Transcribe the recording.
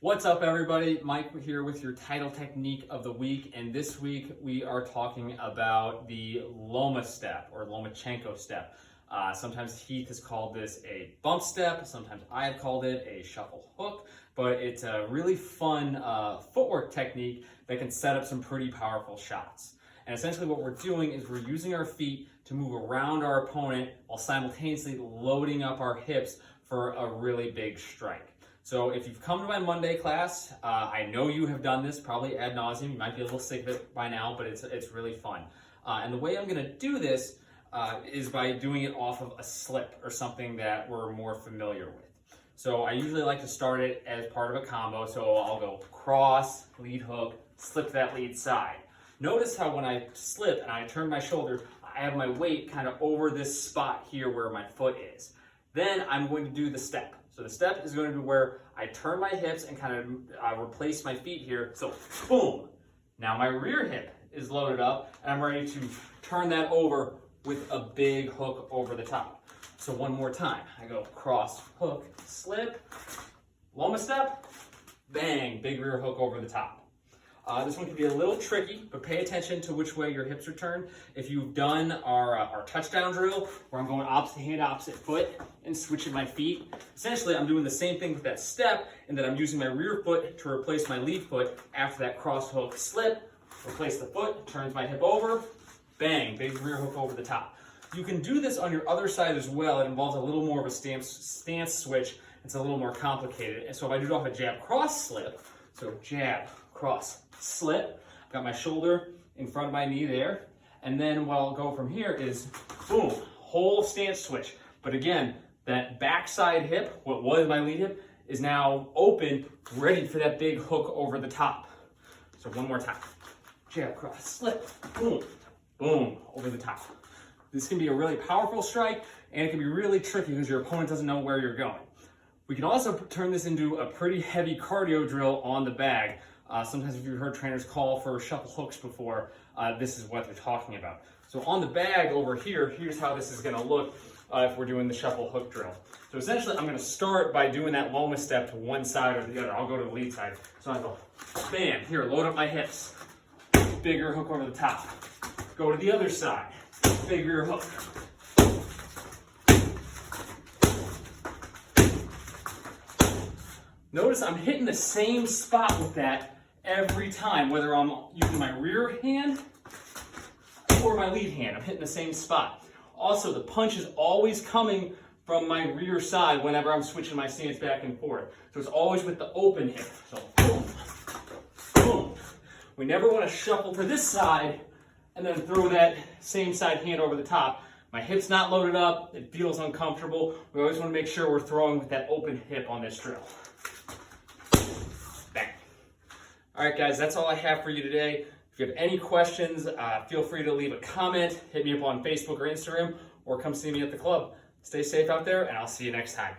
What's up, everybody? Mike here with your title technique of the week, and this week we are talking about the Loma step or Lomachenko step. Sometimes Heath has called this a bump step, sometimes I have called it a shuffle hook, but it's a really fun footwork technique that can set up some pretty powerful shots. And essentially what we're doing is we're using our feet to move around our opponent while simultaneously loading up our hips for a really big strike. So if you've come to my Monday class, I know you have done this probably ad nauseum. You might be a little sick of it by now, but it's really fun. And the way I'm gonna do this is by doing it off of a slip or something that we're more familiar with. So I usually like to start it as part of a combo. So I'll go cross, lead hook, slip that lead side. Notice how when I slip and I turn my shoulder, I have my weight kind of over this spot here where my foot is. Then I'm going to do the step. So the step is going to be where I turn my hips and kind of replace my feet here. So boom, now my rear hip is loaded up and I'm ready to turn that over with a big hook over the top. So one more time, I go cross, hook, slip, Loma step, bang, big rear hook over the top. This one can be a little tricky, but pay attention to which way your hips are turned. If you've done our touchdown drill, where I'm going opposite hand, opposite foot, and switching my feet, essentially I'm doing the same thing with that step, in that I'm using my rear foot to replace my lead foot after that cross hook slip, replace the foot, turns my hip over, bang, big rear hook over the top. You can do this on your other side as well. It involves a little more of a stance switch. It's a little more complicated. And so if I do it off a jab cross slip, so jab, cross, slip. I've got my shoulder in front of my knee there. And then what I'll go from here is, boom, whole stance switch. But again, that backside hip, what was my lead hip, is now open, ready for that big hook over the top. So one more time. Jab, cross, slip, boom, boom, over the top. This can be a really powerful strike, and it can be really tricky because your opponent doesn't know where you're going. We can also turn this into a pretty heavy cardio drill on the bag. Sometimes if you've heard trainers call for shuffle hooks before, this is what they're talking about. So on the bag over here, here's how this is gonna look if we're doing the shuffle hook drill. So essentially I'm gonna start by doing that Loma step to one side or the other. I'll go to the lead side. So I go, bam, here, load up my hips. Bigger hook over the top. Go to the other side, big rear hook. Notice I'm hitting the same spot with that every time, whether I'm using my rear hand or my lead hand. I'm hitting the same spot. Also, the punch is always coming from my rear side whenever I'm switching my stance back and forth. So it's always with the open hip. So boom, boom. We never want to shuffle to this side and then throw that same side hand over the top. My hip's not loaded up. It feels uncomfortable. We always want to make sure we're throwing with that open hip on this drill. Bang. All right, guys, that's all I have for you today. If you have any questions, feel free to leave a comment, hit me up on Facebook or Instagram, or come see me at the club. Stay safe out there, and I'll see you next time.